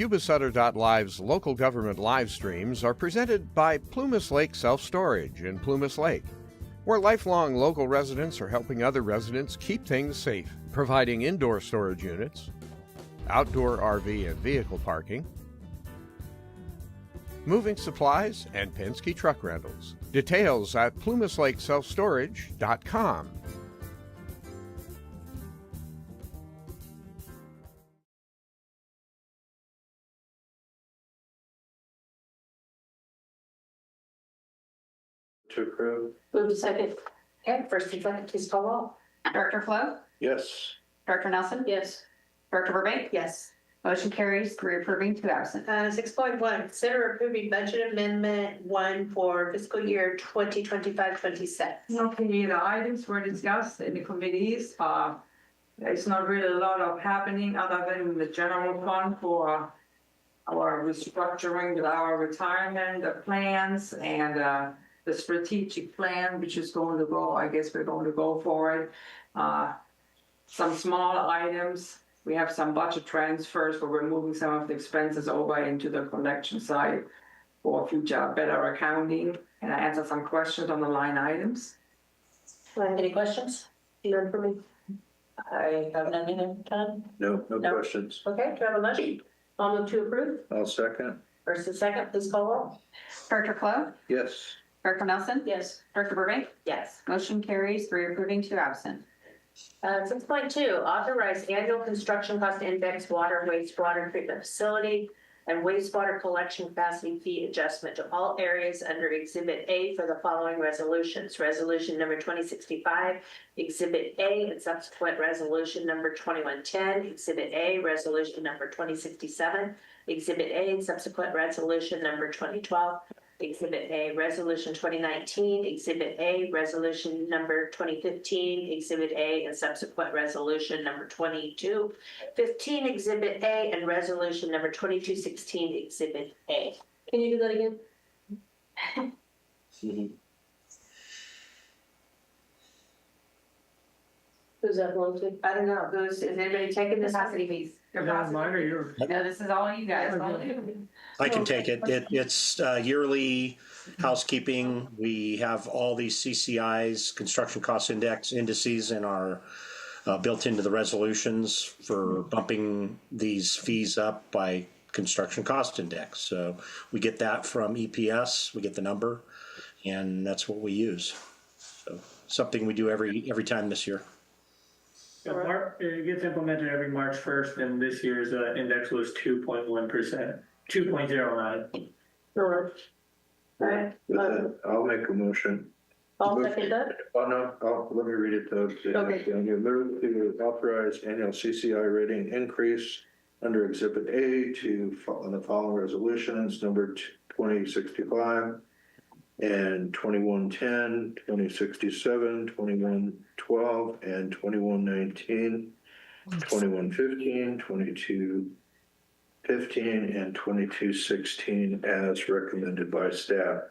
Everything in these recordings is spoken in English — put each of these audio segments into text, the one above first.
Yuba-Sutter.Live's local government live streams are presented by Plumas Lake Self-Storage in Plumas Lake, where lifelong local residents are helping other residents keep things safe, providing indoor storage units, outdoor RV and vehicle parking, moving supplies, and Penske truck rentals. Details at plumaslakeselfstorage.com. To approve. Move to second. Okay, first and second, please call roll. Director Flo? Yes. Director Nelson? Yes. Director Burbank? Yes. Motion carries, 3 approving, 2 absent. 6.1, consider approving budget amendment 1 for fiscal year 2025-26. Okay, the items were discussed in the committees. There's not really a lot of happening other than the general fund for our restructuring with our retirement plans and the strategic plan, which is going to go, I guess we're going to go for it. Some small items. We have some budget transfers where we're moving some of the expenses over into the collection side for future better accounting. And I answer some questions on the line items. Any questions? None for me. I have none either. Done. No questions. Okay, do I have a motion? I'll move to approve. I'll second. First and second, please call roll. Director Flo? Yes. Director Nelson? Yes. Director Burbank? Yes. Motion carries, 3 approving, 2 absent. 6.2, authorize annual construction cost index water wastewater treatment facility and wastewater collection capacity fee adjustment to all areas under Exhibit A for the following resolutions. Resolution number 2065, Exhibit A, and subsequent resolution number 2110, Exhibit A, resolution number 2067, Exhibit A, and subsequent resolution number 2012, Exhibit A, Resolution 2019, Exhibit A, Resolution number 2015, Exhibit A, and subsequent Resolution number 2215, Exhibit A, and Resolution number 2216, Exhibit A. Can you do that again? Who's that belong to? I don't know. Is anybody taking this? Capacity fees. Mine or yours? No, this is all you guys. I can take it. It's yearly housekeeping. We have all these CCIs, construction cost index indices, in our built into the resolutions for bumping these fees up by construction cost index. So we get that from EPS. We get the number, and that's what we use. So something we do every time this year. It gets implemented every March 1st, and this year's index was 2.1%, 2.09. Sure. All right. I'll make a motion. I'll second that. Oh, no, let me read it though. Okay. You move to authorize annual CCI rating increase under Exhibit A to the following resolutions, number 2065 and 2110, 2067, 2112, and 2119, 2115, 2215, and 2216 as recommended by staff.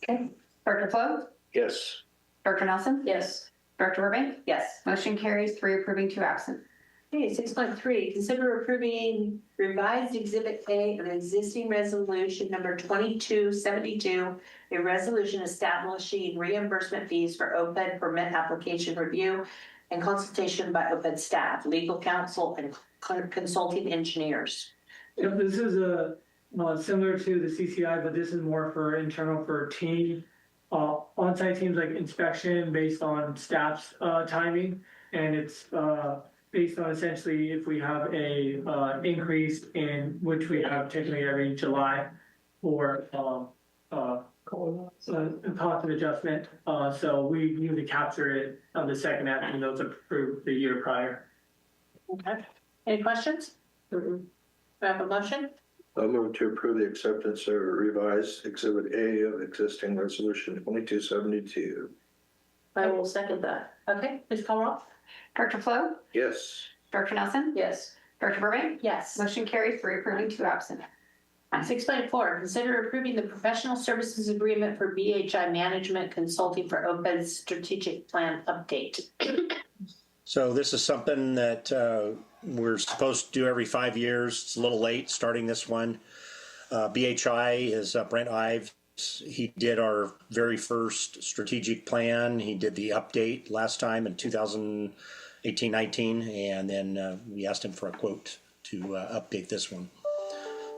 Okay. Director Flo? Yes. Director Nelson? Yes. Director Burbank? Yes. Motion carries, 3 approving, 2 absent. Okay, 6.3, consider approving revised Exhibit A of existing resolution number 2272, a resolution establishing reimbursement fees for OPUD permit application review and consultation by OPUD staff, legal counsel, and consulting engineers. Yep, this is similar to the CCI, but this is more for internal for team, on-site teams, like inspection based on staff's timing, and it's based on essentially if we have a increase in which we have typically every July for cost of adjustment. So we usually capture it on the second half, and those approved the year prior. Okay. Any questions? Do I have a motion? I'll move to approve the acceptance of revised Exhibit A of existing resolution 2272. I will second that. Okay, please call roll. Director Flo? Yes. Director Nelson? Yes. Director Burbank? Yes. Motion carries, 3 approving, 2 absent. 6.4, consider approving the professional services agreement for BHI Management Consulting for OPUD's strategic plan update. So this is something that we're supposed to do every 5 years. It's a little late starting this one. BHI is Brent Ives. He did our very first strategic plan. He did the update last time in 2018-19, and then we asked him for a quote to update this one.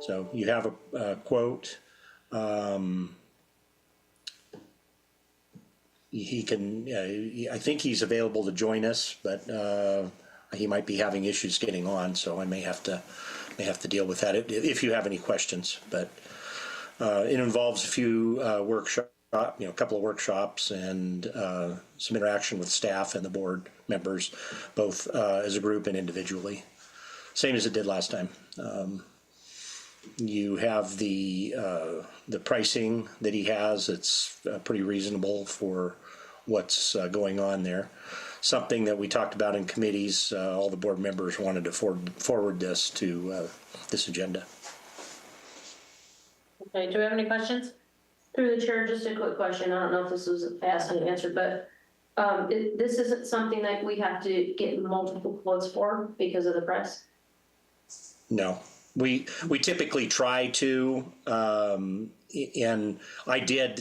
So you have a quote. He can, I think he's available to join us, but he might be having issues getting on, so I may have to deal with that if you have any questions. But it involves a few a couple of workshops and some interaction with staff and the board members, both as a group and individually, same as it did last time. You have the pricing that he has. It's pretty reasonable for what's going on there. Something that we talked about in committees. All the board members wanted to forward this to this agenda. Okay, do we have any questions? Through the chair, just a quick question. I don't know if this was asked and answered, but this isn't something that we have to get multiple quotes for because of the price? No, we typically try to, and I did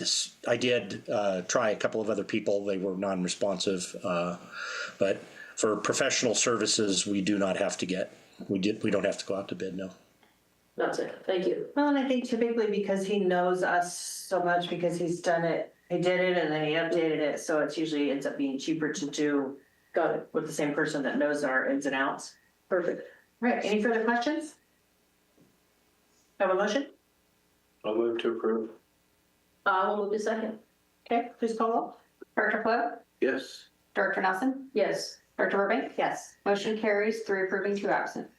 try a couple of other people. They were non-responsive, but for professional services, we do not have to get. We don't have to go out to bid. No. That's it. Thank you. Well, and I think typically because he knows us so much, because he's done it, he did it and then he updated it, so it's usually ends up being cheaper to do. Got it. With the same person that knows our ins and outs. Perfect. Right, any further questions? Have a motion? I'll move to approve. We'll move to second. Okay, please call roll. Director Flo, Yes. Director Nelson, Yes. Director Burbank. Yes. Motion carries, 3 approving, 2 absent.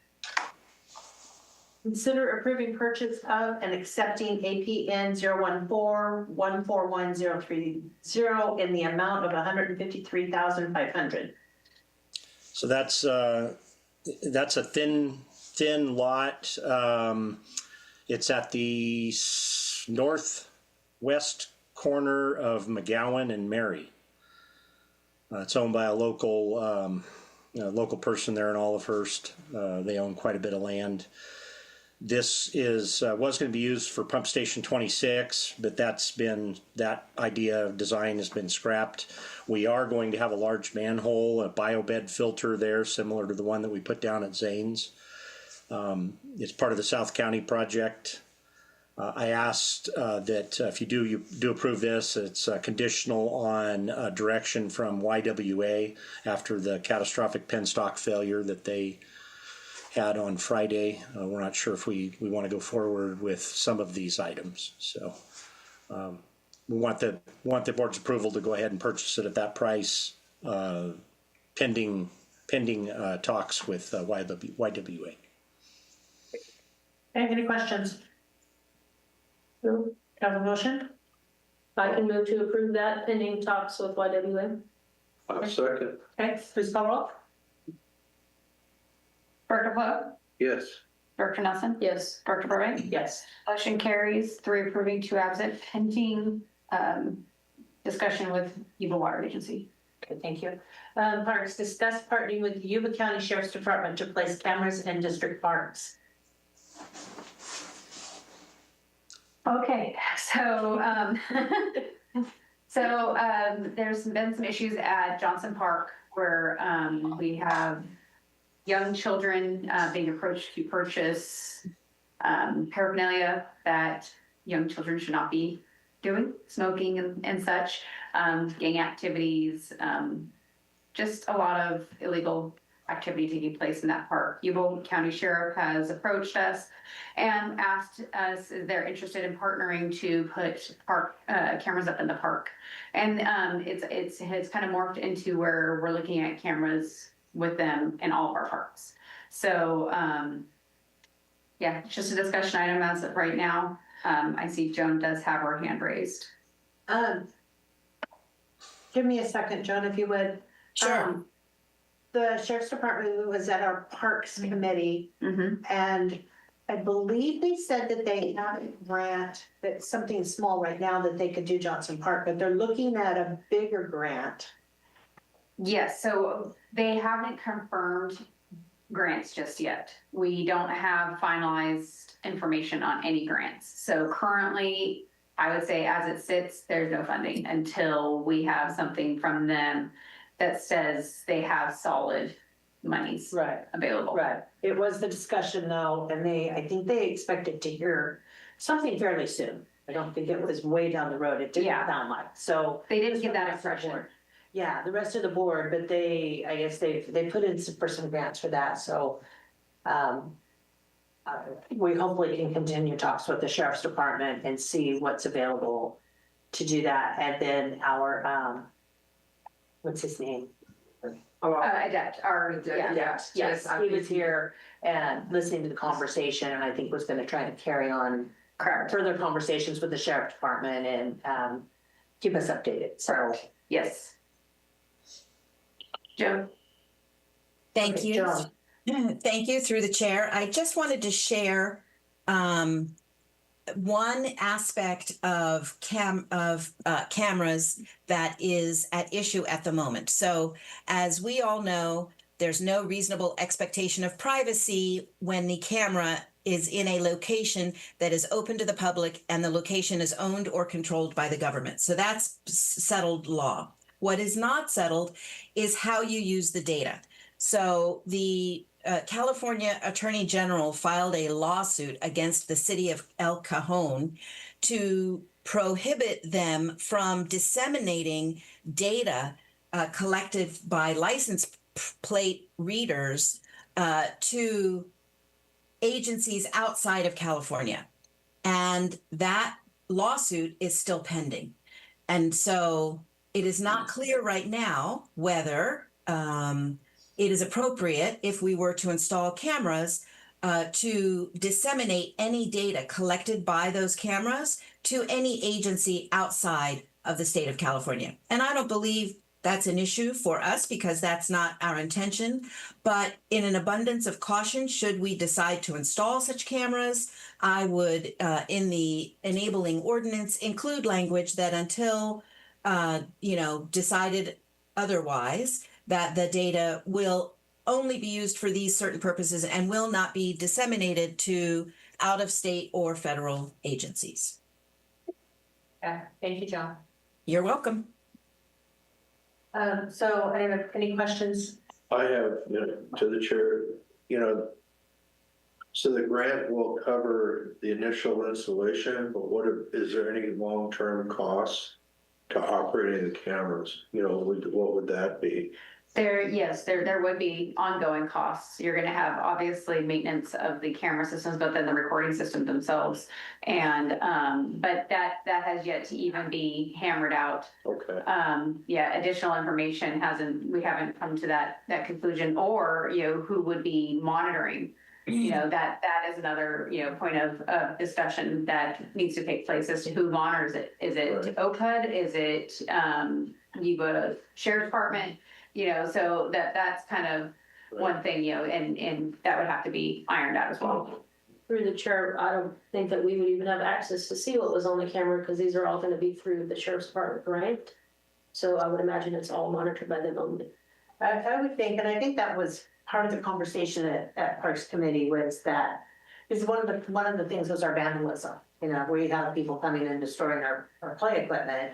Consider approving purchase of and accepting APN 014-141-030 in the amount of $153,500. So that's a thin lot. It's at the northwest corner of McGowan and Mary. It's owned by a local person there in Olivehurst. They own quite a bit of land. This was going to be used for pump station 26, but that idea of design has been scrapped. We are going to have a large manhole, a biobed filter there, similar to the one that we put down at Zane's. It's part of the South County project. I asked that if you do approve this, it's conditional on direction from YWA after the catastrophic Penstock failure that they had on Friday. We're not sure if we want to go forward with some of these items. So we want the board's approval to go ahead and purchase it at that price, pending talks with YWA. Any questions? No. Have a motion? I can move to approve that pending talks with YWA. I'll second. Okay, please call roll. Director Flo, Yes. Director Nelson, Yes. Director Burbank. Yes. Motion carries, 3 approving, 2 absent, pending discussion with Yuba Water Agency. Okay, thank you. Parks, discuss partnering with the Yuba County Sheriff's Department to place cameras in district parks. Okay, so there's been some issues at Johnson Park where we have young children being approached to purchase paraphernalia that young children should not be doing, smoking and such, gang activities, just a lot of illegal activity taking place in that park. Yuba County Sheriff has approached us and asked us if they're interested in partnering to put park cameras up in the park. And it's kind of morphed into where we're looking at cameras with them in all of our parks. So yeah, it's just a discussion item as of right now. I see Joan does have her hand raised. Give me a second, Joan, if you would. Sure. The Sheriff's Department was at our Parks Committee, and I believe they said that they had a grant, that's something small right now that they could do Johnson Park, but they're looking at a bigger grant. Yes, so they haven't confirmed grants just yet. We don't have finalized information on any grants. So currently, I would say as it sits, there's no funding until we have something from them that says they have solid monies Right. available. Right. It was the discussion though, and I think they expected to hear something fairly soon. I don't think it was way down the road. It didn't Yeah. sound like, so. They didn't give that impression. Yeah, the rest of the board, but I guess they put in for some grants for that, so. We hopefully can continue talks with the sheriff's department and see what's available to do that. And then our, what's his name? Adept, Yes, he was here and listening to the conversation, and I think was gonna try to carry on correct, further conversations with the sheriff's department and keep us updated, so. yes. Joe? Thank Okay, you. Joan. Thank you through the chair. I just wanted to share one aspect of cameras that is at issue at the moment. So as we all know, there's no reasonable expectation of privacy when the camera is in a location that is open to the public and the location is owned or controlled by the government. So that's settled law. What is not settled is how you use the data. So the California Attorney General filed a lawsuit against the city of El Cajon to prohibit them from disseminating data collected by license plate readers to agencies outside of California. And that lawsuit is still pending. And so it is not clear right now whether it is appropriate, if we were to install cameras, to disseminate any data collected by those cameras to any agency outside of the state of California. And I don't believe that's an issue for us because that's not our intention. But in an abundance of caution, should we decide to install such cameras, I would, in the enabling ordinance, include language that until, decided otherwise, that the data will only be used for these certain purposes and will not be disseminated to out-of-state or federal agencies. Okay, thank you, John. You're welcome. So any questions? I have, to the chair, so the grant will cover the initial installation, but is there any long-term costs to operating the cameras? What would that be? There would be ongoing costs. You're gonna have obviously maintenance of the camera systems, but then the recording systems themselves. And, but that has yet to even be hammered out. Okay. Additional information we haven't come to that conclusion, or, who would be monitoring. That is another, point of discussion that needs to take place as to who monitors it. Is it Right. OPUD? Is it, Yuba Sheriff's Department? So that's kind of one thing, and that would have to be ironed out as well. Through the chair, I don't think that we would even have access to see what was on the camera, because these are all gonna be through the sheriff's department, right? So I would imagine it's all monitored by them only. I would think, and I think that was part of the conversation at Parks Committee, was that is one of the things was our vandalism. We have people coming in destroying our play equipment,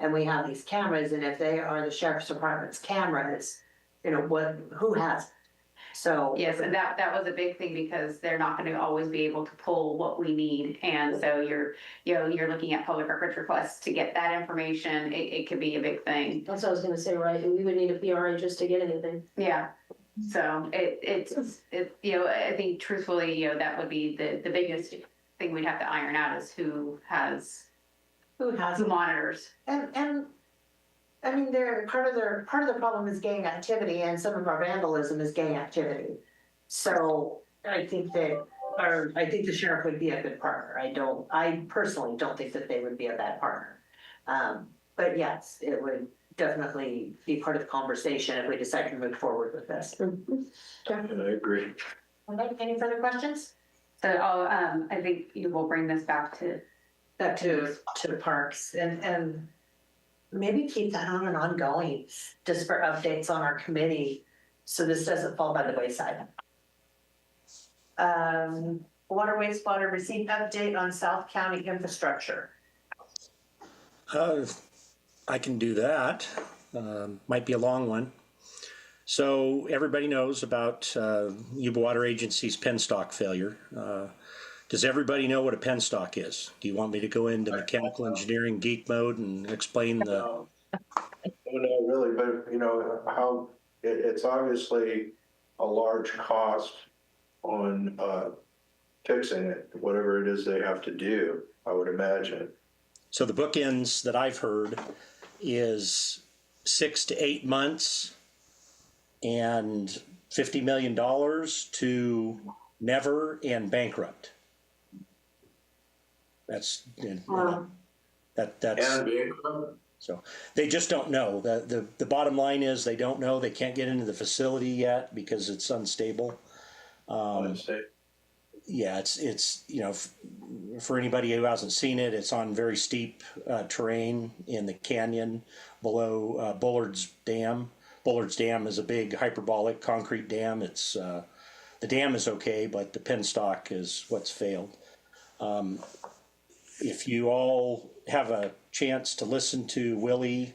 and we have these cameras, and if they are the sheriff's department's cameras, who has it? So Yes, and that was a big thing, because they're not gonna always be able to pull what we need. And so you're looking at public records requests to get that information. It could be a big thing. That's what I was gonna say, right? We would need a PRA just to get anything. Yeah. So it's I think truthfully, that would be the biggest thing we'd have to iron out, is who monitors. And I mean, part of the problem is gang activity, and some of our vandalism is gang activity. So I think the sheriff would be a good partner. I personally don't think that they would be a bad partner. But yes, it would definitely be part of the conversation if we decide to move forward with this. And I agree. Okay, any further questions? So I think we'll bring this back to. To the parks and maybe keep that on an ongoing, just for updates on our committee. so this doesn't fall by the wayside. Water wastewater receipt update on South County infrastructure. I can do that. Might be a long one. So everybody knows about Yuba Water Agency's Penstock failure. Does everybody know what a penstock is? Do you want me to go into mechanical engineering geek mode and explain the? No, really, but you know, how, it's obviously a large cost on fixing it, whatever it is they have to do, I would imagine. So the bookends that I've heard is 6 to 8 months and $50 million to never and bankrupt. That's that's. And So they just don't know. The bottom line is they don't know. They can't get into the facility yet because it's unstable. Yeah, it's you know, for anybody who hasn't seen it, it's on very steep terrain in the canyon below Bullard's Dam. Bullard's Dam is a big hyperbolic concrete dam. It's the dam is okay, but the penstock is what's failed. If you all have a chance to listen to Willie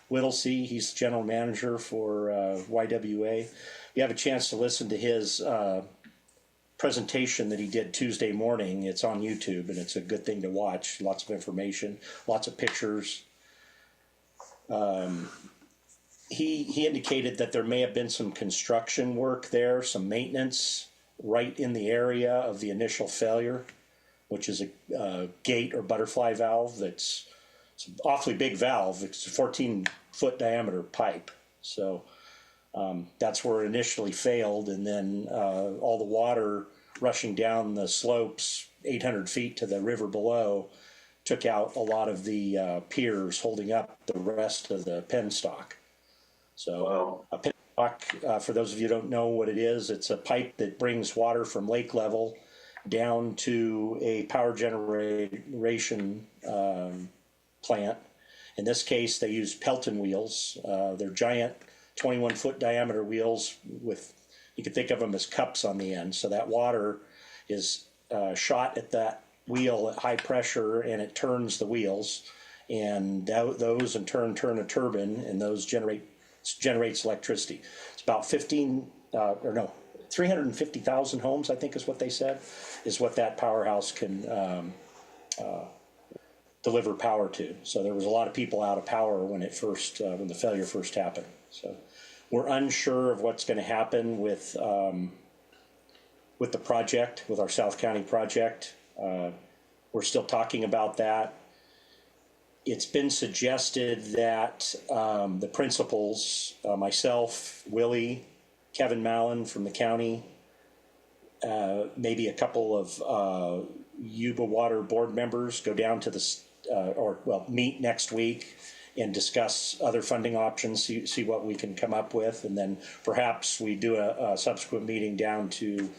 Whittlesey, he's the general manager for YWA. You have a chance to listen to his presentation that he did Tuesday morning. It's on YouTube, and it's a good thing to watch. Lots of information, lots of pictures. He indicated that there may have been some construction work there, some maintenance right in the area of the initial failure, which is a gate or butterfly valve. It's an awfully big valve. It's a 14-foot diameter pipe. So that's where it initially failed, and then all the water rushing down the slopes 800 feet to the river below took out a lot of the piers holding up the rest of the penstock. So Wow. a penstock, for those of you who don't know what it is, it's a pipe that brings water from lake level down to a power generation plant. In this case, they use Pelton wheels. They're giant 21-foot diameter wheels with, you could think of them as cups on the end. So that water is shot at that wheel at high pressure, and it turns the wheels, and those in turn turn a turbine, and those generates electricity. It's about 350,000 homes, I think is what they said, is what that powerhouse can deliver power to. So there was a lot of people out of power when it first, when the failure first happened. So we're unsure of what's going to happen with the project, with our South County project. We're still talking about that. It's been suggested that the principals, myself, Willie, Kevin Mallon from the county, maybe a couple of Yuba Water board members go down to meet next week and discuss other funding options, see what we can come up with, and then perhaps we do a subsequent meeting down to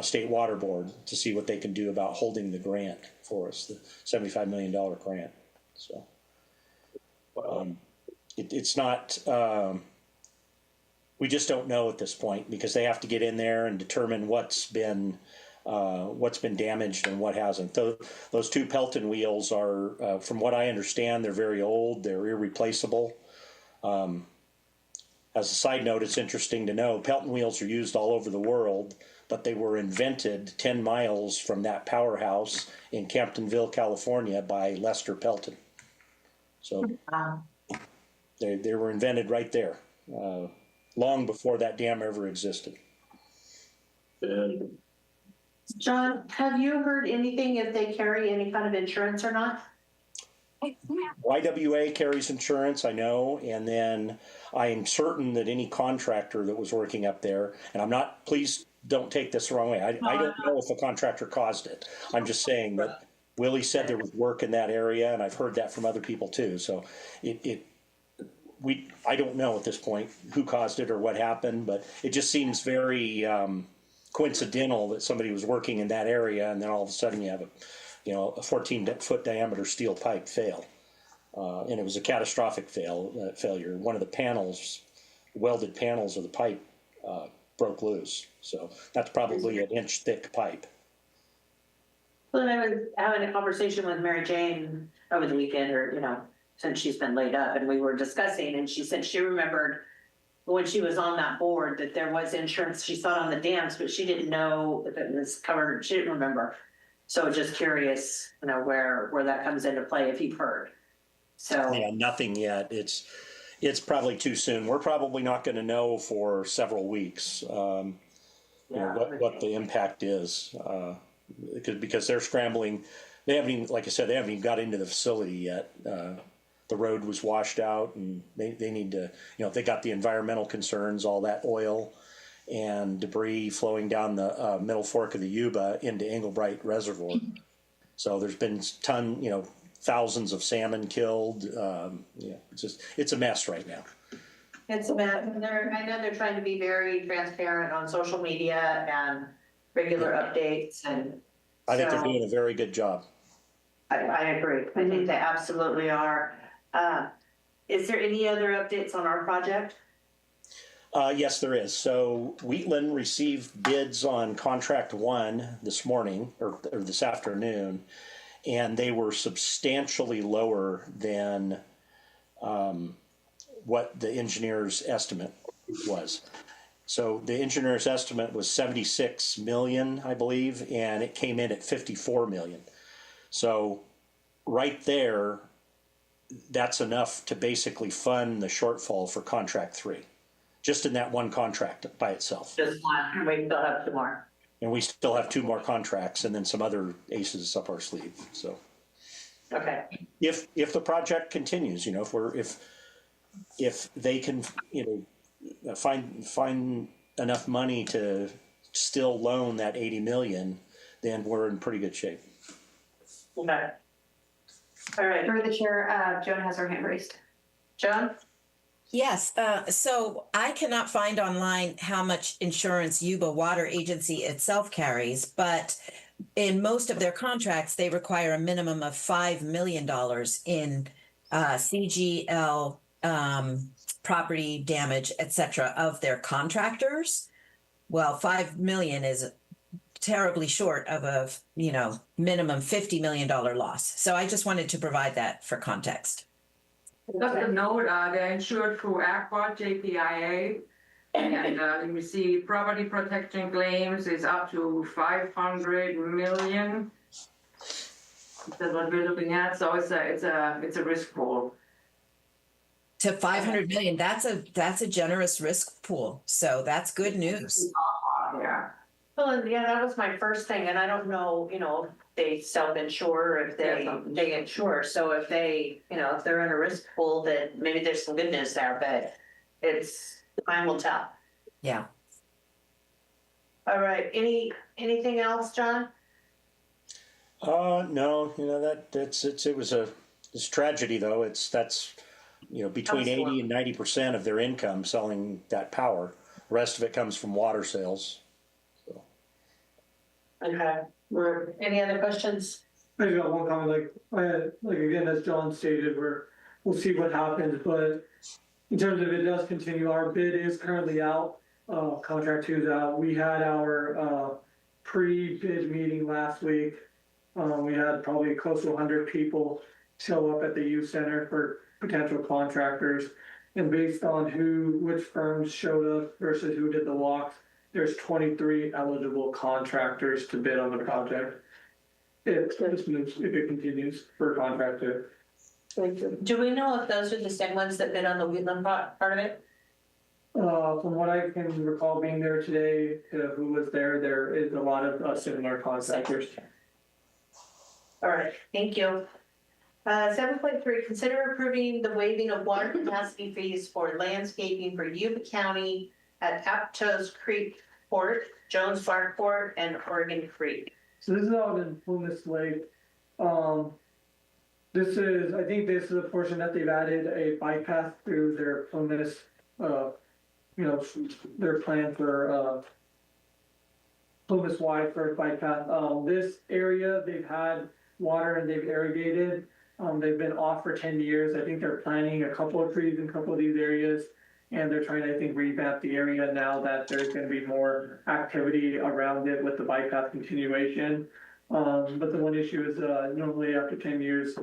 State Water Board to see what they can do about holding the grant for us, the $75 million grant. So it's not, we just don't know at this point, because they have to get in there and determine what's been damaged and what hasn't. Those two Pelton wheels are, from what I understand, they're very old. They're irreplaceable. As a side note, it's interesting to know Pelton wheels are used all over the world, but they were invented 10 miles from that powerhouse in Camptonville, California, by Lester Pelton. So they were invented right there, long before that dam ever existed. John, have you heard anything if they carry any kind of insurance or not? YWA carries insurance, I know, and then I am certain that any contractor that was working up there, and I'm not, please don't take this the wrong way, I don't know if a contractor caused it. I'm just saying that Willie said there was work in that area, and I've heard that from other people too. So I don't know at this point who caused it or what happened, but it just seems very coincidental that somebody was working in that area, and then all of a sudden you have a 14-foot diameter steel pipe fail, and it was a catastrophic failure. One of the panels, welded panels of the pipe, broke loose. So that's probably an inch thick pipe. Well, and I was having a conversation with Mary Jane over the weekend, or, since she's been laid up, and we were discussing, and she said she remembered when she was on that board that there was insurance. She saw it on the dams, but she didn't know if it was covered. She didn't remember. So just curious, where that comes into play, if you've heard. So Yeah, nothing yet. It's probably too soon. We're probably not going to know for several weeks what the impact is, because they're scrambling. They haven't even, like I said, they haven't even got into the facility yet. The road was washed out, and they need to, they got the environmental concerns, all that oil and debris flowing down the middle fork of the Yuba into Englebright Reservoir. So there's been thousands of salmon killed. It's a mess right now. it's a mess. And I know they're trying to be very transparent on social media and regular updates, and I think they're so- doing a very good job. I agree. I think they absolutely are. Is there any other updates on our project? Yes, there is. So Wheatland received bids on contract 1 this morning or this afternoon, and they were substantially lower than what the engineer's estimate was. So the engineer's estimate was 76 million, I believe, and it came in at 54 million. So right there, that's enough to basically fund the shortfall for contract 3, just in that one contract by itself. Just one, we still have two more. And we still have 2 more contracts and then some other aces up our sleeve. So Okay. if the project continues, if they can, find enough money to still loan that 80 million, then we're in pretty good shape. Okay. All right, Through the chair, Joan has her hand raised. John? Yes, so I cannot find online how much insurance Yuba Water Agency itself carries, but in most of their contracts, they require a minimum of $5 million in CGL, property damage, et cetera, of their contractors. Well, 5 million is terribly short of a, minimum $50 million loss. So I just wanted to provide that for context. Just a note, they're insured through Aqua JPIA, and they receive property protection claims is up to 500 million. That's what we're looking at. So it's a risk pool. To 500 million, that's a generous risk pool. So that's good news. Yeah. Well, and yeah, that was my first thing, and I don't know, if they self-insure or if they insure. So if they, if they're in a risk pool, then maybe there's some good news there, but time will tell. Yeah. All right, anything else, John? No, it's tragedy though. That's between 80 and 90% of their income selling that power. The rest of it comes from water sales. So. Okay, any other questions? I just got one comment, again, as John stated, we'll see what happens, but in terms of it does continue, our bid is currently out, contract 2 is out. We had our pre-bid meeting last week. We had probably close to 100 people show up at the youth center for potential contractors. And based on which firms showed up versus who did the walks, there's 23 eligible contractors to bid on the project. If it continues for a contractor. Do we know if those are the same ones that bid on the Wheatland part of it? From what I can recall being there today, who was there is a lot of similar contractors. All right, thank you. 7.3, consider approving the waiving of water capacity fees for landscaping for Yuba County at Aptos Creek Port, Jones Bar Port, and Oregon Creek. So this is out in Plumas Lake. I think this is a portion that they've added a bike path through their Plumas, their plan for Plumas wide for a bike path. This area, they've had water and they've irrigated. They've been off for 10 years. I think they're planting a couple of trees in a couple of these areas. And they're trying to, I think, revamp the area now that there's gonna be more activity around it with the bike path continuation. But the one issue is, normally after 10 years,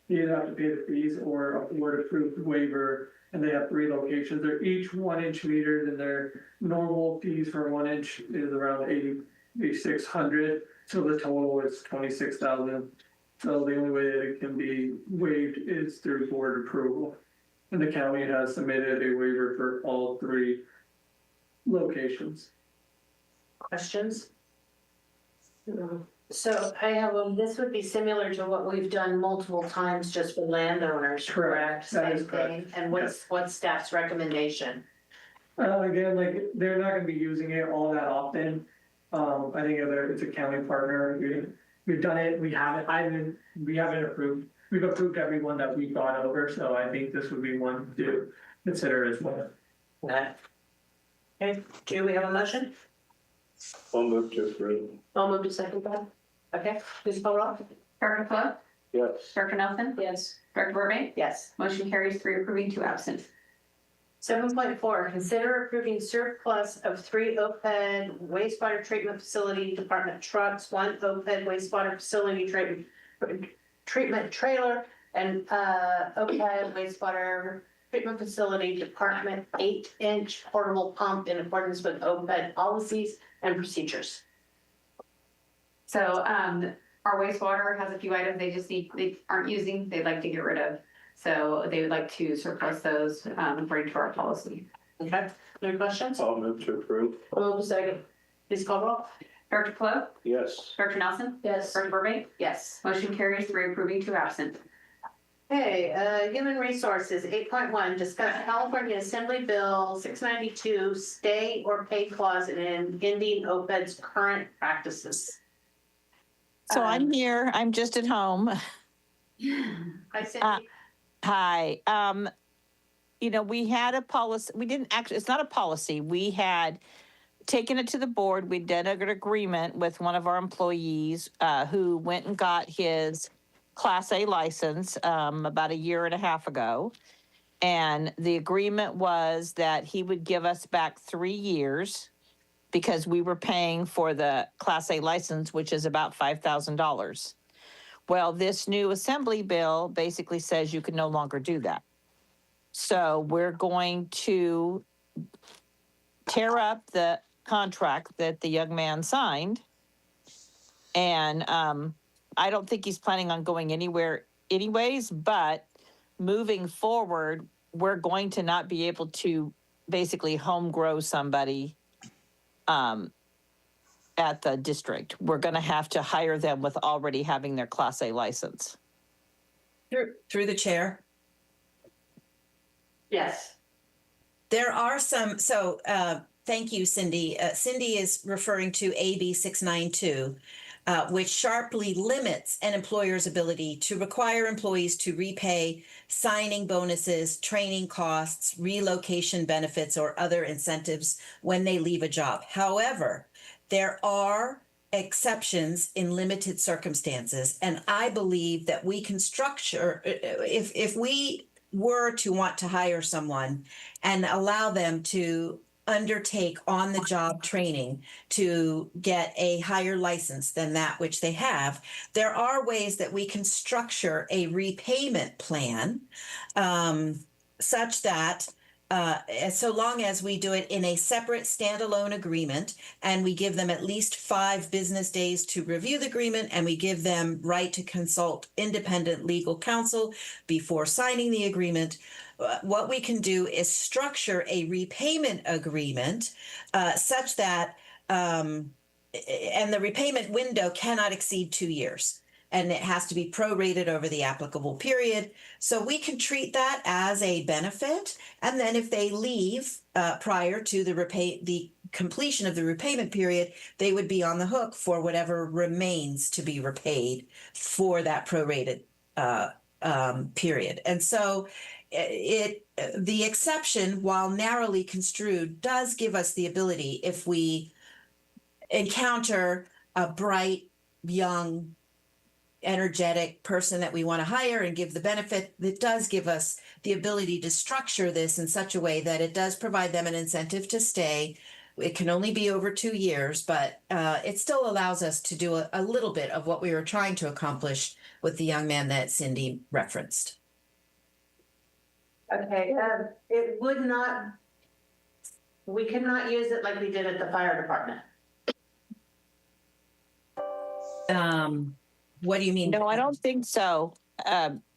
you either have to pay the fees or a board-approved waiver, and they have 3 locations. They're each 1-inch metered, and their normal fees for 1 inch is around 8,600. So the total is 26,000. So the only way that it can be waived is through board approval. And the county has submitted a waiver for all 3 locations. Questions? So I have, this would be similar to what we've done multiple times just for landowners, correct? That is Same correct. thing. And what's staff's recommendation? Again, like, they're not gonna be using it all that often. I think it's a county partner. We've done it, we haven't approved. We've approved everyone that we've gone over, so I think this would be one to consider as well. Okay, do we have a motion? I'll move to approve. I'll move to second that. Okay, please call roll. Director Flo, Yes. Director Nelson, Yes. Director Burbank, Yes. motion carries 3 approving, 2 absent. 7.4, consider approving surplus of 3 OPUD wastewater treatment facility department trucks, 1 OPUD wastewater facility treatment trailer, and OPUD wastewater treatment facility department 8-inch portable pump in accordance with OPUD policies and procedures. So our wastewater has a few items they aren't using, they'd like to get rid of. So they would like to surplus those according to our policy. Okay, any questions? I'll move to approve. I'll move to second. Please call roll. Director Flo, Yes. Director Nelson, Yes. Director Burbank, Yes. motion carries 3 approving, 2 absent. Okay, Human Resources, 8.1, discuss California Assembly Bill 692, stay or pay clause in ending OPED's current practices. So I'm here, I'm just at home. Hi, Cindy. Hi. We had a policy, we didn't actually, it's not a policy. We had taken it to the board. We'd done an agreement with one of our employees who went and got his Class A license about 1.5 years ago. And the agreement was that he would give us back 3 years because we were paying for the Class A license, which is about $5,000. Well, this new assembly bill basically says you can no longer do that. So we're going to tear up the contract that the young man signed. And I don't think he's planning on going anywhere anyways, but moving forward, we're going to not be able to basically home grow somebody at the district. We're going to have to hire them with already having their Class A license. Through the chair. Yes. There are some, thank you, Cindy. Cindy is referring to AB 692, which sharply limits an employer's ability to require employees to repay signing bonuses, training costs, relocation benefits, or other incentives when they leave a job. However, there are exceptions in limited circumstances, and I believe that we can structure, if we were to want to hire someone and allow them to undertake on-the-job training to get a higher license than that which they have, there are ways that we can structure a repayment plan such that so long as we do it in a separate standalone agreement and we give them at least 5 business days to review the agreement and we give them right to consult independent legal counsel before signing the agreement, what we can do is structure a repayment agreement such that, and the repayment window cannot exceed 2 years. And it has to be prorated over the applicable period. So we can treat that as a benefit. And then if they leave prior to the completion of the repayment period, they would be on the hook for whatever remains to be repaid for that prorated period. And so the exception, while narrowly construed, does give us the ability, if we encounter a bright, young energetic person that we want to hire and give the benefit, it does give us the ability to structure this in such a way that it does provide them an incentive to stay. It can only be over 2 years, but it still allows us to do a little bit of what we were trying to accomplish with the young man that Cindy referenced. Okay, it would not, we cannot use it like we did at the fire department. What do you mean? No, I don't think so.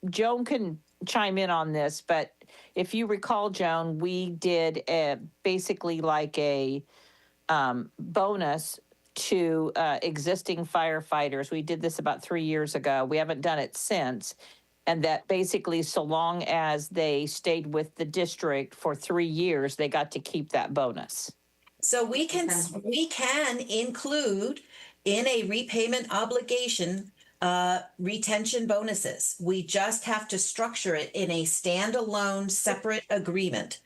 Joan can chime in on this, but if you recall, Joan, we did basically like a bonus to existing firefighters. We did this about 3 years ago. We haven't done it since. And that basically, so long as they stayed with the district for 3 years, they got to keep that bonus. So we can include in a repayment obligation retention bonuses. We just have to structure it in a standalone separate agreement.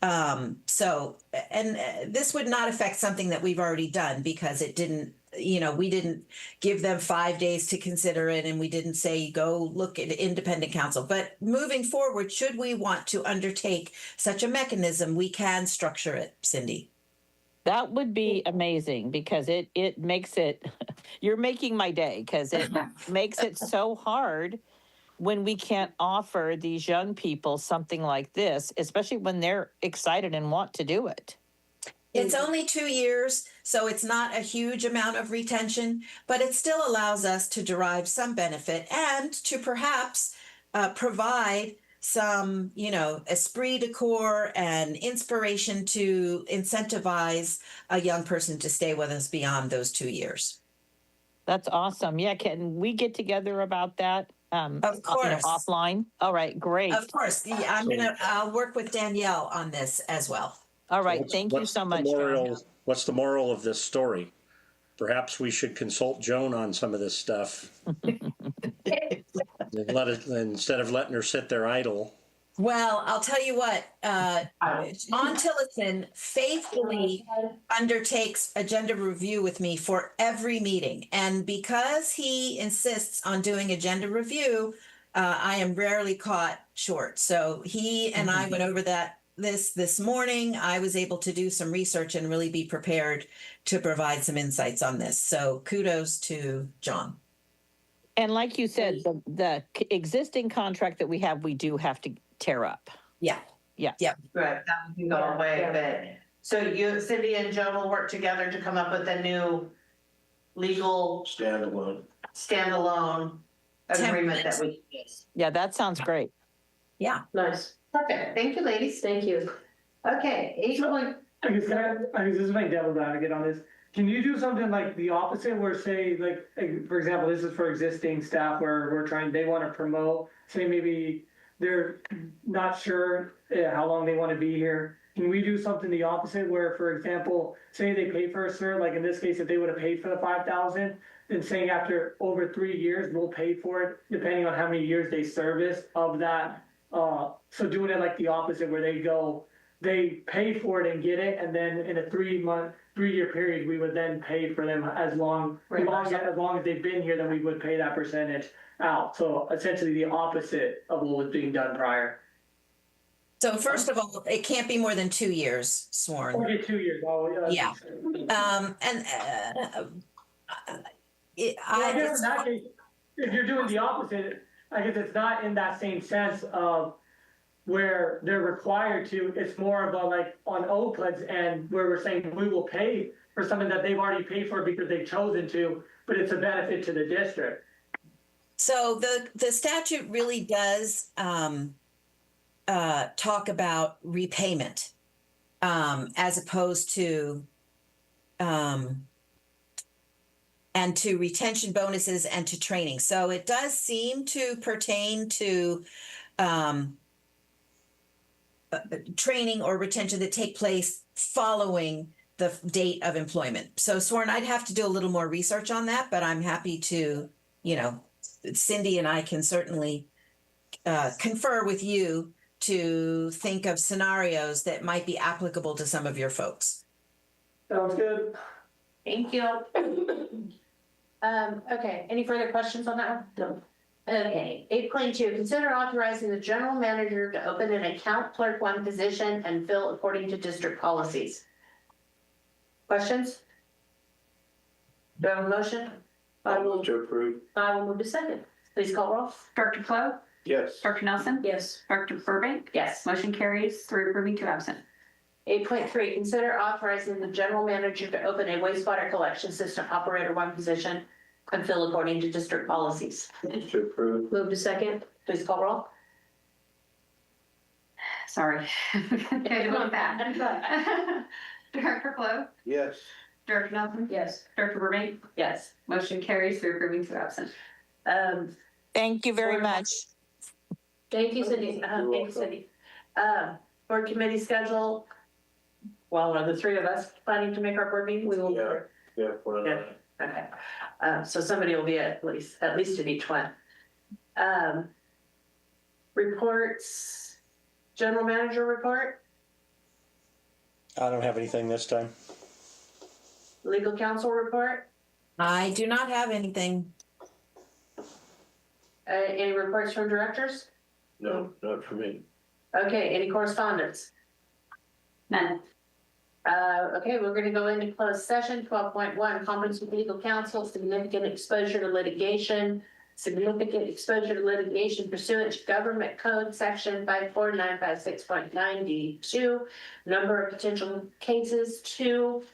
This would not affect something that we've already done because it didn't, we didn't give them 5 days to consider it and we didn't say, go look at independent counsel. But moving forward, should we want to undertake such a mechanism, we can structure it, Cindy. That would be amazing because it makes it, you're making my day because it makes it so hard when we can't offer these young people something like this, especially when they're excited and want to do it. It's only 2 years, so it's not a huge amount of retention, but it still allows us to derive some benefit and to perhaps provide some, esprit de corps and inspiration to incentivize a young person to stay with us beyond those 2 years. That's awesome. Yeah, can we get together about that? Of course. Offline? All right, great. Of course. Yeah, I'll work with Danielle on this as well. All right, thank you so much. What's the moral of this story? Perhaps we should consult Joan on some of this stuff. Instead of letting her sit there idle. Well, I'll tell you what, John Tillotson faithfully undertakes agenda review with me for every meeting. And because he insists on doing agenda review, I am rarely caught short. So he and I went over this morning. I was able to do some research and really be prepared to provide some insights on this. So kudos to John. And like you said, the existing contract that we have, we do have to tear up. Yeah. Yeah. Yeah. Right, that would go away, but, so you, Cindy and Joan will work together to come up with a new legal Standalone. agreement that we can use. Yeah, that sounds great. Yeah. Nice, Perfect, thank you, ladies. thank you. Okay, 8 I guess this is my devil's advocate on this. Can you do something like the opposite where say like, for example, this is for existing staff where they want to promote, say maybe they're not sure how long they want to be here. Can we do something the opposite where, for example, say they pay for a cert, like in this case, if they would have paid for the 5,000, then saying after over 3 years, we'll pay for it, depending on how many years they service of that. So doing it like the opposite where they pay for it and get it, and then in a 3-year period, we would then pay for them as long as they've been here, then we would pay that percentage out. So essentially the opposite of what was being done prior. So first of all, it can't be more than 2 years sworn. Okay, 2 years. Yeah. I guess in that case, if you're doing the opposite, I guess it's not in that same sense of where they're required to. It's more of a like on OPUDs and where we're saying we will pay for something that they've already paid for because they've chosen to, but it's a benefit to the district. So the statute really does talk about repayment as opposed to and to retention bonuses and to training. So it does seem to pertain to training or retention that take place following the date of employment. So Sworn, I'd have to do a little more research on that, but I'm happy to, Cindy and I can certainly confer with you to think of scenarios that might be applicable to some of your folks. Sounds good. Thank you. Okay, any further questions on that one? No. Okay, 8.2, consider authorizing the general manager to open an account clerk 1 position and fill according to district policies. Questions? Do I have a motion? I move to approve. I will move to second. Please call roll. Director Flo, Yes. Director Nelson, Yes. Director Burbank. Yes. Motion carries 3 approving, 2 absent. 8.3, consider authorizing the general manager to open a wastewater collection system operator 1 position and fill according to district policies. Move to approve. Move to second. Please call roll. Sorry. Okay, to look back. Director Flo, Yes. Director Nelson, Yes. Director Burbank. Yes. Motion carries 3 approving, 2 absent. Thank you very much. Thank you, Cindy. Thank you, Cindy. Board committee schedule. Well, are the 3 of us planning to make our board meeting? We will. Yeah. Yeah. Why not? Okay, so somebody will be at least at each one. Reports, general manager report, I don't have anything this time. legal counsel report, I do not have anything. any reports from directors? No, not for me. Okay, any correspondence? None. Okay, we're gonna go into closed session, 12.1, conference with legal counsel, significant exposure to litigation. Significant exposure to litigation pursuant to government code section 54956.9D2. Number of potential cases, 2.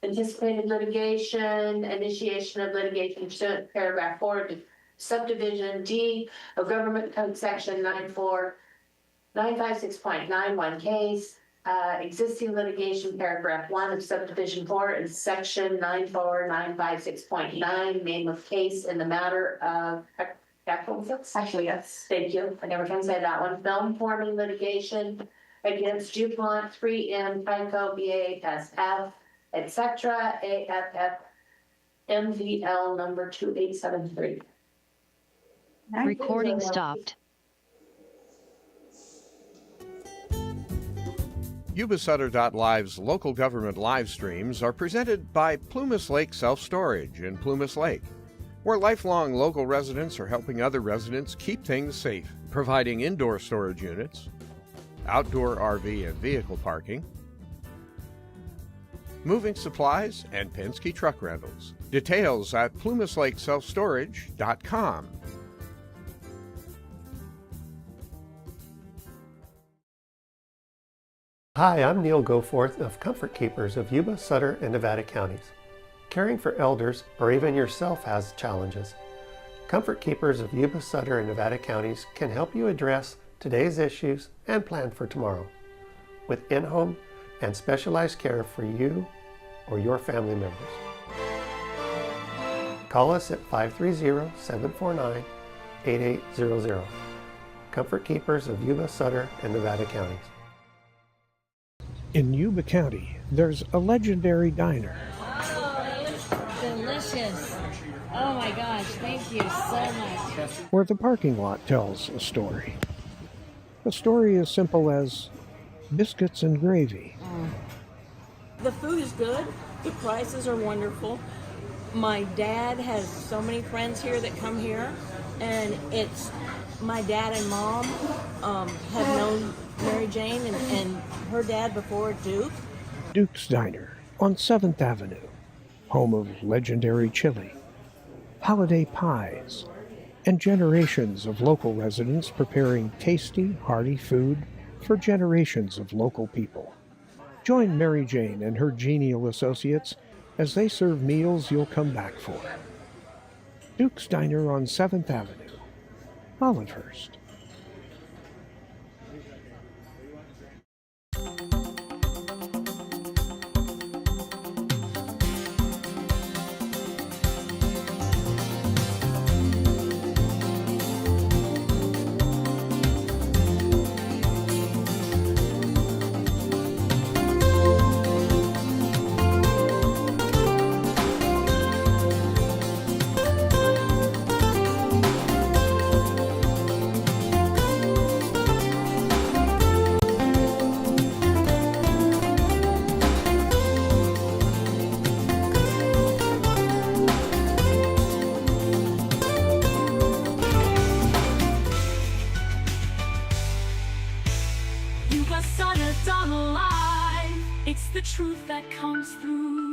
Anticipated litigation, initiation of litigation pursuant to paragraph 4 to subdivision D of government code section 956.91 case. Existing litigation, paragraph 1 of subdivision 4 and section 94956.9, name of case in the matter of Actually, yes. Thank you. I never can say that one. Film forming litigation against DuPont, 3M, Tyco, BASF, etc. AFF MVL number 2873. Recording stopped. Yuba-Sutter.live's local government live streams are presented by Plumas Lake Self-Storage in Plumas Lake, where lifelong local residents are helping other residents keep things safe, providing indoor storage units, outdoor RV and vehicle parking, moving supplies, and Penske truck rentals. Details at plumaslakeselfstorage.com. Hi, I'm Neil Goforth of Comfort Keepers of Yuba, Sutter, and Nevada counties. Caring for elders or even yourself has challenges. Comfort Keepers of Yuba, Sutter, and Nevada counties can help you address today's issues and plan for tomorrow with in-home and specialized care for you or your family members. Call us at 530-749-8800. Comfort Keepers of Yuba, Sutter, and Nevada counties. In Yuba County, there's a legendary diner. Oh, it looks delicious. Oh my gosh, thank you so much. Where the parking lot tells a story. A story as simple as biscuits and gravy. The food is good. The prices are wonderful. My dad has so many friends here that come here, and it's my dad and mom have known Mary Jane and her dad before Duke. Duke's Diner on 7th Avenue, home of legendary chili, holiday pies, and generations of local residents preparing tasty, hearty food for generations of local people. Join Mary Jane and her genial associates as they serve meals you'll come back for. Duke's Diner on 7th Avenue, Olivehurst. Yuba-Sutter done alive. It's the truth that comes through.